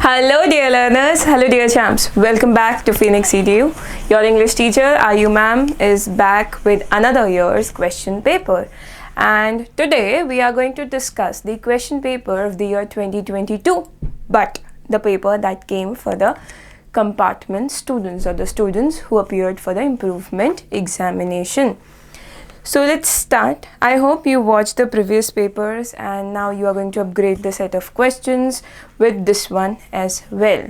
Hello dear learners, hello dear champs. Welcome back to Phoenix EDU. Your English teacher Ayu ma'am is back with another year's question paper. And today we are going to discuss the question paper of the year 2022, but the paper that came for the compartment students or the students who appeared for the improvement examination. So let's start. I hope you watched the previous papers and now you are going to upgrade the set of questions with this one as well.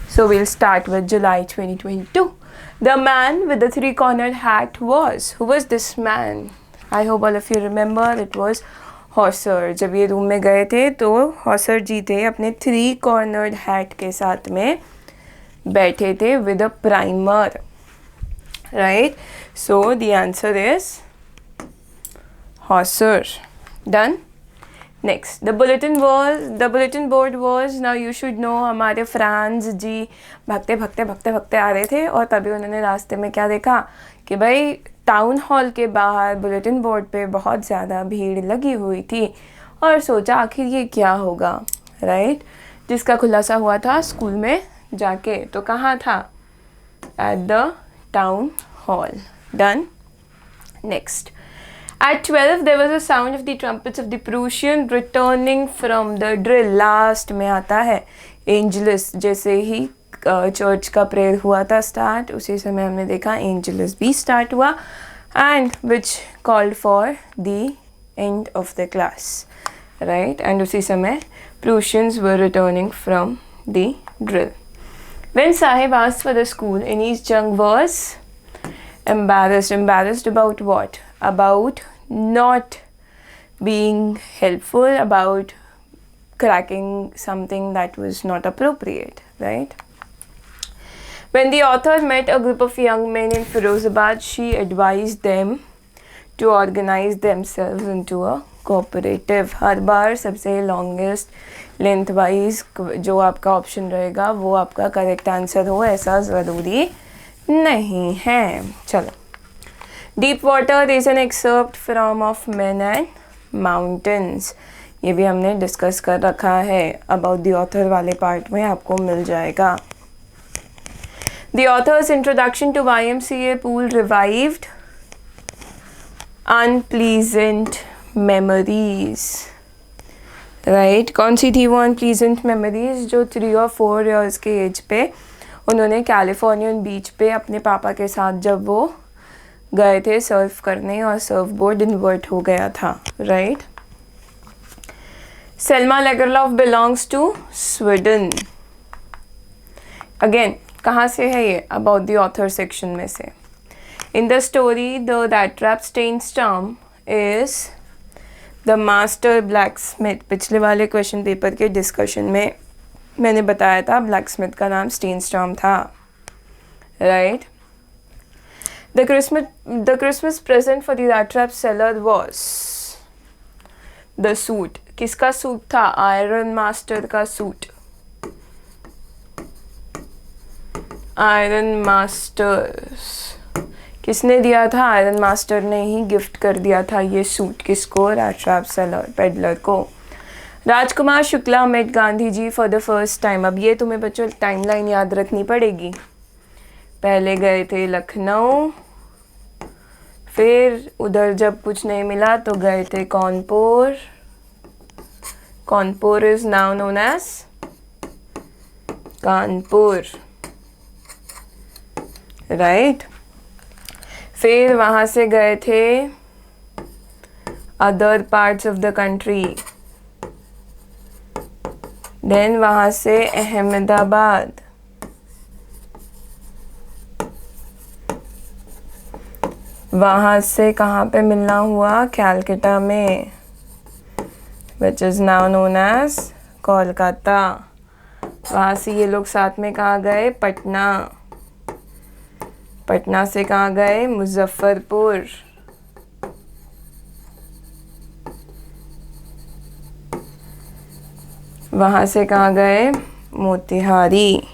So we'll start with July 2022. The man with the three-cornered hat was. Who was this man? I hope all of you remember it was Hauser. जब ये room में गए थे तो Hauser जी थे अपने three cornered hat के साथ में बैठे थे with a primer. Right? So the answer is Hauser. Done? Next, the bulletin board was, now you should know, हमारे फ्रांस जी भगते आ रहे थे और तभी उन्होंने रास्ते में क्या देखा कि भाई टाउन हॉल के बाहर बुलेटिन बोर्ड पे बहुत ज़्यादा भीड़ लगी हुई थी और सोचा आखिर ये क्या होगा. राइट? जिसका खुलासा हुआ था स्कूल में जाके. तो कहाँ था? At the town hall. Done? Next. At 12 there was a sound of the trumpets of the Prussian returning from the drill. Last में आता है Angelus. जैसे ही चर्च का प्रेयर हुआ था स्टार्ट, उसी समय हमने देखा Angelus भी स्टार्ट हुआ and which called for the end of the class. Right? And उसी समय Prussians were returning from the drill. When Sahib asked for the school, Anish Jung was embarrassed. Embarrassed about what? About not being helpful, about cracking something that was not appropriate, right? When the author met a group of young men in Firozabad, she advised them to organize themselves into a cooperative. हर बार सबसे longest length wise जो आपका option रहेगा वो आपका correct answer हो ऐसा ज़रूरी नहीं है. चलो. Deep water is an excerpt from of man and mountains. ये भी हमने डिस्कस कर रखा है. अबाउट द ऑथर वाले पार्ट में आपको मिल जाएगा. The author's introduction to YMCA pool revived unpleasant memories. Right? कौन सी थी वो अनप्लीजेंट मेमोरीज? जो 3 और 4 ईयर्स के एज पे उन्होंने कैलिफोर्नियन बीच पे अपने पापा के साथ जब वो गए थे सर्फ करने और सर्फ बोर्ड इन्वर्ट हो गया था. Right? Selma Lagerlof belongs to Sweden. Again कहाँ से है ये? अबाउट द ऑथर सेक्शन में से. In the story the that trap Stjernstrom is the master blacksmith. पिछले वाले क्वेश्चन पेपर के डिस्कशन में मैंने बताया था ब्लैक स्मिथ का नाम स्टेनस्टॉर्म था. Right? The Christmas present for the rat trap seller was the suit. किसका सूट था? आयरन मास्टर का सूट. आयरन मास्टर्स किसने दिया था? आयरन मास्टर ने ही गिफ्ट कर दिया था ये सूट. किसको? रैट ट्रैप सेलर पेडलर को. Rajkumar Shukla met Gandhi ji for the first time. अब ये तुम्हें बच्चों टाइमलाइन याद रखनी पड़ेगी. पहले गए थे लखनऊ, फिर उधर जब कुछ नहीं मिला तो गए थे Kanpur. Kanpur is now known as Kanpur. Right? फिर वहाँ से गए थे other parts of the country. Then वहाँ से अहमदाबाद. वहाँ से कहाँ पे मिलना हुआ? कैलकाटा में, which is now known as Kolkata. वहाँ से ये लोग साथ में कहाँ गए? पटना. पटना से कहाँ गए? मुजफ्फरपुर. वहाँ से कहाँ गए? मोतिहारी.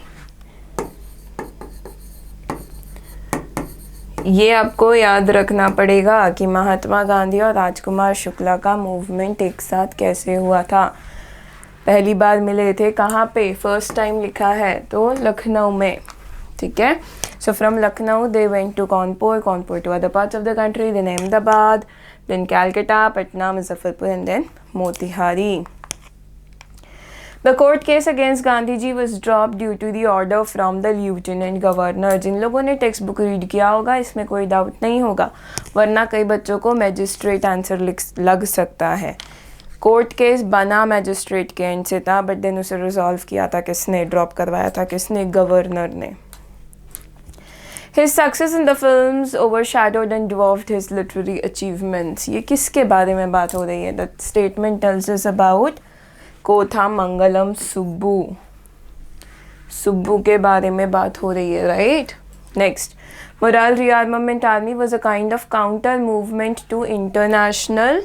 ये आपको याद रखना पड़ेगा कि महात्मा गांधी और राजकुमार शुक्ला का मूवमेंट एक साथ कैसे हुआ था. पहली बार मिले थे कहाँ पे, फर्स्ट टाइम लिखा है तो लखनऊ में, ठीक है। So from Lucknow they went to Kanpur, Kanpur to other parts of the country, then Ahmedabad, then Calcutta, Patna, Muzaffarpur and then Motihari. The court case against Gandhi ji was dropped due to the order from the lieutenant governor. जिन लोगों ने text book read किया होगा इसमें कोई doubt नहीं होगा, वरना कई बच्चों को मैजिस्ट्रेट आंसर लग सकता है. कोर्ट केस बना मैजिस्ट्रेट के एंड से था, बट देन उसे रिजॉल्व किया था किसने, ड्रॉप करवाया था किसने, गवर्नर ने. His success in the films overshadowed and dwarfed his literary achievements. ये किसके बारे में बात हो रही है? The statement tells us about कोथामंगलम Subbu. Subbu के बारे में बात हो रही है, right. Next, moral rearmament army was a kind of counter movement to international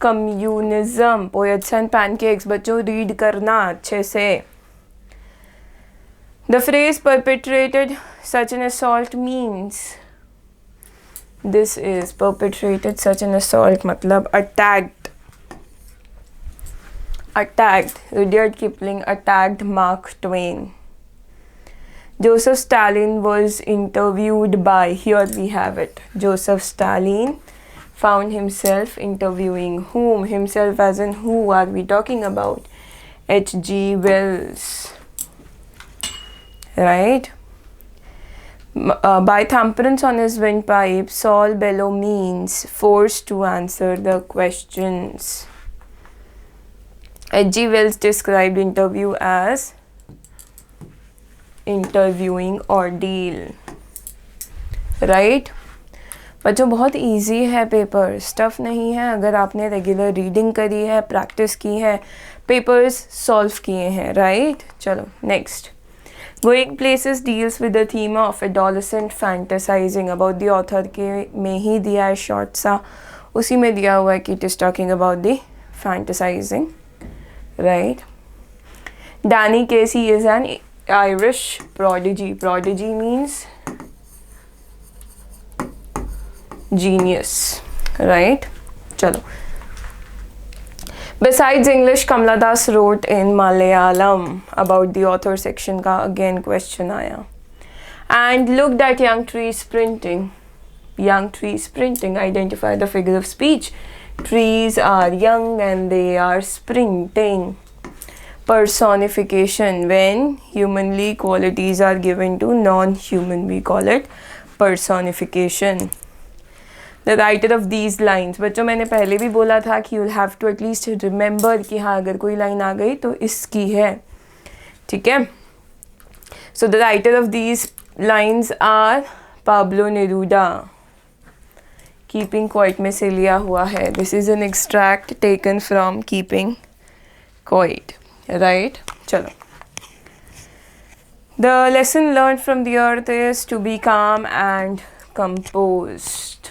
communism. Poets and pancakes बच्चों रीड करना अच्छे से. The phrase perpetrated such an assault means, this is perpetrated such an assault मतलब attacked. Rudyard Kipling attacked Mark Twain. Joseph Stalin was interviewed by, here we have it, Joseph Stalin found himself interviewing whom? Himself as in who are we talking about? H.G. Wells, right. By thumbprints on his windpipe, Saul Bellow means forced to answer the questions. H.G. Wells described interview as interviewing ordeal, right. बच्चों बहुत easy है paper, stuff नहीं है. अगर आपने regular reading करी है, practice की है, पेपर्स सॉल्व किए हैं, राइट. चलो next. Going Places deals with the theme of adolescent fantasizing. about the author के में ही दिया है शॉर्ट सा, उसी में दिया हुआ है कि it is talking about the fantasizing, right. Danny Casey is an Irish prodigy. Prodigy means genius, right. चलो. Besides English, Kamala Das wrote in Malayalam. about the author section का again question आया. And looked at young trees sprinting. Young trees sprinting. Identify the figure of speech. Trees are young and they are sprinting. Personification. When humanly qualities are given to non-human, we call it personification. The writer of these lines. बच्चों मैंने पहले भी बोला था कि you'll have to at least remember कि हाँ अगर कोई लाइन आ गई तो इसकी है, ठीक है. So the writer of these lines are Pablo Neruda. Keeping Quiet में से लिया हुआ है. This is an extract taken from Keeping Quiet, right. चलो. The lesson learned from the earth is to be calm and composed.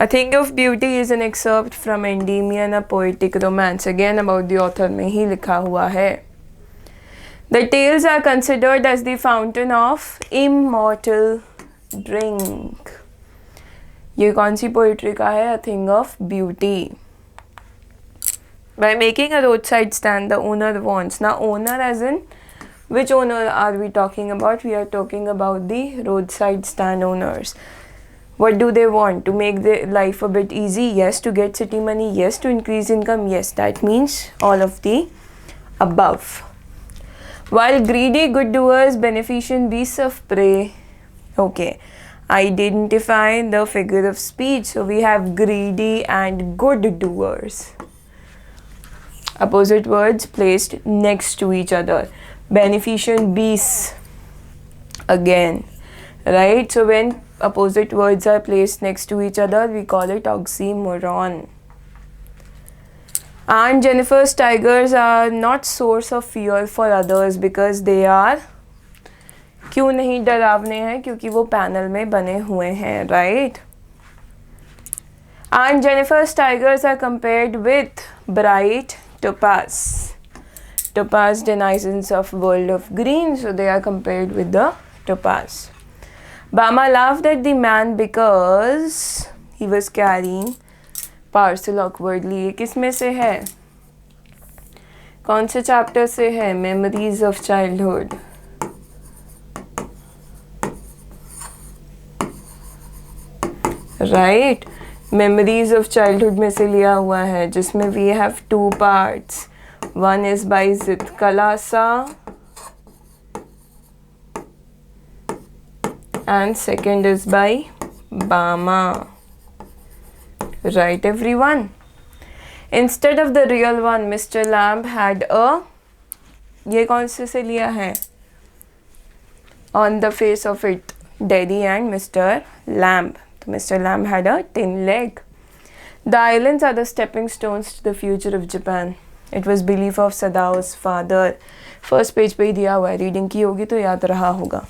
A Thing of Beauty is an excerpt from Endymion, a poetic romance. Again about the author में ही लिखा हुआ है. The tales are considered as the fountain of immortal drink. ये कौन सी poetry का है? A Thing of Beauty. By making a roadside stand, the owner wants. Now owner as in, which owner are we talking about? We are talking about the roadside stand owners. What do they want? To make their life a bit easy? Yes. To get city money? Yes. To increase income? Yes. That means all of the above. While greedy good doers, beneficent beasts of prey. Okay. Identify the figure of speech. So we have greedy and good doers. Opposite words placed next to each other. Beneficent beasts. Again. Right? So when opposite words are placed next to each other, we call it oxymoron. And Jennifer's tigers are not source of fear for others because they are, क्यों नहीं डरावने हैं? क्योंकि वो panel में बने हुए हैं, right? And Jennifer's tigers are compared with bright topaz. Topaz denizens of world of green, so they are compared with the topaz. Bama laughed at the man because he was carrying parcel awkwardly. ये किस में से है? कौन से chapter से है? Memories of childhood. Right, memories of childhood में से लिया हुआ है, जिसमें we have 2 parts. One is by Zitkala Sa and second is by Bama. Right, everyone? Instead of the real one, Mr. Lamb had a, ये कौन से लिया है? On the face of it, Daddy and Mr. Lamb. तो Mr. Lamb had a tin leg. The islands are the stepping stones to the future of Japan. It was belief of Sadao's father. First page पे ही दिया हुआ है, reading की होगी तो याद रहा होगा।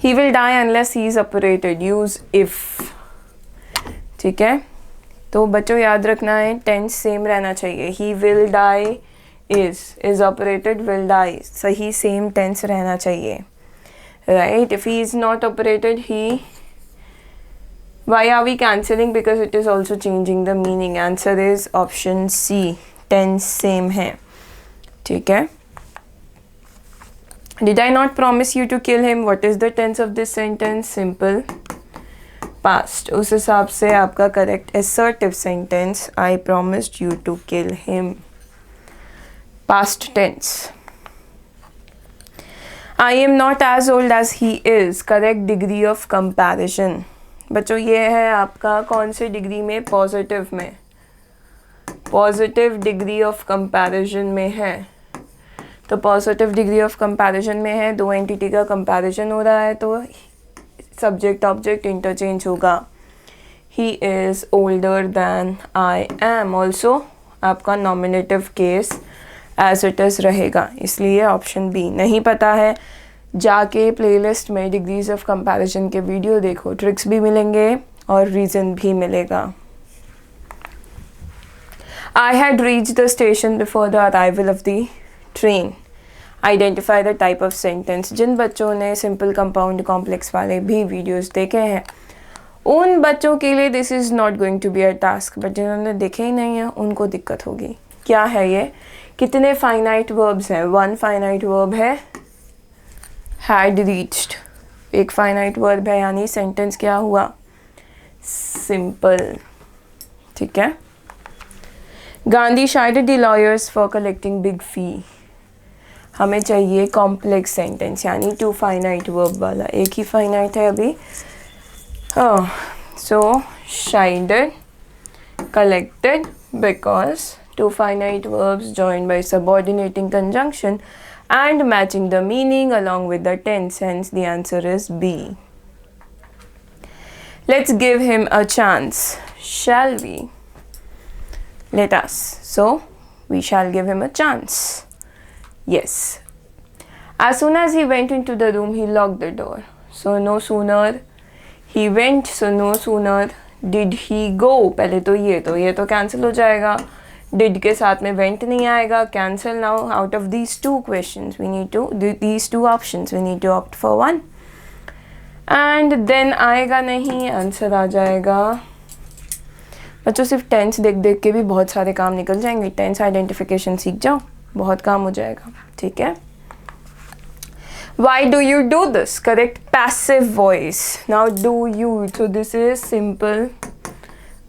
He will die unless he is operated. Use if. ठीक है, तो बच्चों याद रखना है, टेंस सेम रहना चाहिए। He will die is operated will die, सही सेम टेंस रहना चाहिए। Right, if he is not operated, why are we cancelling? Because it is also changing the meaning. Answer is option C, tense same है। ठीक है, Did I not promise you to kill him? What is the tense of this sentence? Simple past. उस हिसाब से आपका correct assertive sentence, I promised you to kill him. Past tense. I am not as old as he is. Correct degree of comparison. बच्चों ये है आपका कौन से डिग्री में? पॉजिटिव में। पॉजिटिव डिग्री ऑफ कंपैरिजन में है, तो पॉजिटिव डिग्री ऑफ कंपैरिजन में है, 2 एंटिटी का कंपैरिजन हो रहा है, तो सब्जेक्ट ऑब्जेक्ट इंटरचेंज होगा। He is older than I am, also आपका nominative case as it is रहेगा, इसलिए ऑप्शन बी। नहीं पता है, जाके प्लेलिस्ट में डिग्रीज ऑफ कंपैरिजन के वीडियो देखो, ट्रिक्स भी मिलेंगे और रीज़न भी मिलेगा। I had reached the station before the arrival of the train. Identify the type of sentence. जिन बच्चों ने सिंपल कंपाउंड कॉम्प्लेक्स वाले भी वीडियोस देखे हैं, उन बच्चों के लिए this is not going to be a task, but जिन्होंने देखे ही नहीं है उनको दिक्कत होगी। क्या है ये? कितने फाइनाइट वर्ब्स हैं? 1 फाइनाइट वर्ब है, had reached एक फाइनाइट वर्ब है, यानी सेंटेंस क्या हुआ? सिंपल। ठीक है, Gandhi chided the lawyers for collecting big fee. हमें चाहिए कॉम्प्लेक्स सेंटेंस, यानी 2 फाइनाइट वर्ब वाला, एक ही फाइनाइट है अभी। So chided, collected, because 2 finite verbs joined by subordinating conjunction and matching the meaning along with the tense, hence the answer is B. Let's give him a chance, shall we? Let us. So we shall give him a chance. Yes. As soon as he went into the room, he locked the door. So no sooner he went, so no sooner did he go. पहले तो ये तो cancel हो जाएगा, did के साथ में went नहीं आएगा, cancel. now out of these 2 questions we need to these 2 options we need to opt for one, and then आएगा नहीं, आंसर आ जाएगा। बच्चों सिर्फ टेंस देख देख के भी बहुत सारे काम निकल जाएंगे, टेंस आइडेंटिफिकेशन सीख जाओ, बहुत काम हो जाएगा। ठीक है, Why do you do this? Correct passive voice. Now do you, so this is simple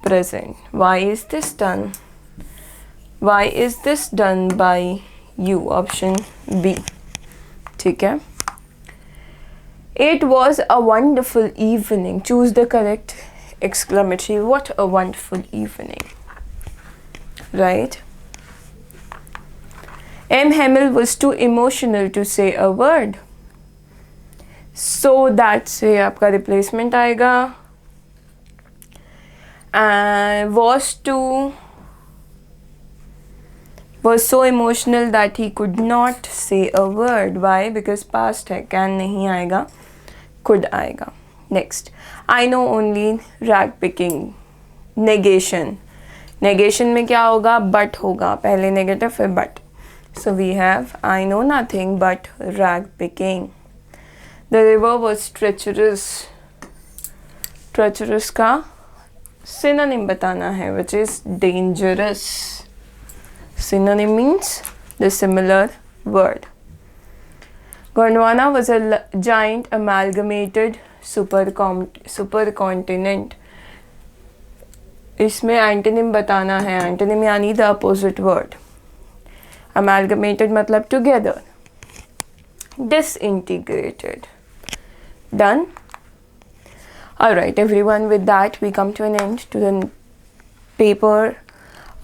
present. Why is this done? Why is this done by you? Option B. ठीक है, It was a wonderful evening. Choose the correct exclamatory. What a wonderful evening. Right? M. Hamill was too emotional to say a word. So that से आपका replacement आएगा. And was so emotional that he could not say a word. Why? Because past है, can नहीं आएगा, could आएगा. Next, I know only rag picking. Negation. Negation में क्या होगा? But होगा, पहले negative फिर but. So we have I know nothing but rag picking. The river was treacherous. Treacherous का synonym बताना है, which is dangerous. Synonym means the similar word. Gondwana was a giant amalgamated supercontinent. इसमें antonym बताना है. Antonym यानी the opposite word. Amalgamated मतलब together. Disintegrated. Done? Alright everyone, with that we come to an end to the paper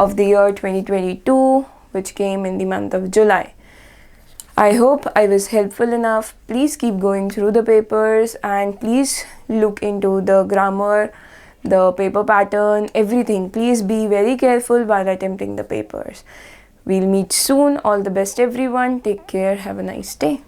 of the year 2022 which came in the month of July. I hope I was helpful enough. Please keep going through the papers and please look into the grammar, the paper pattern, everything. Please be very careful while attempting the papers. We'll meet soon. All the best everyone. Take care. Have a nice day.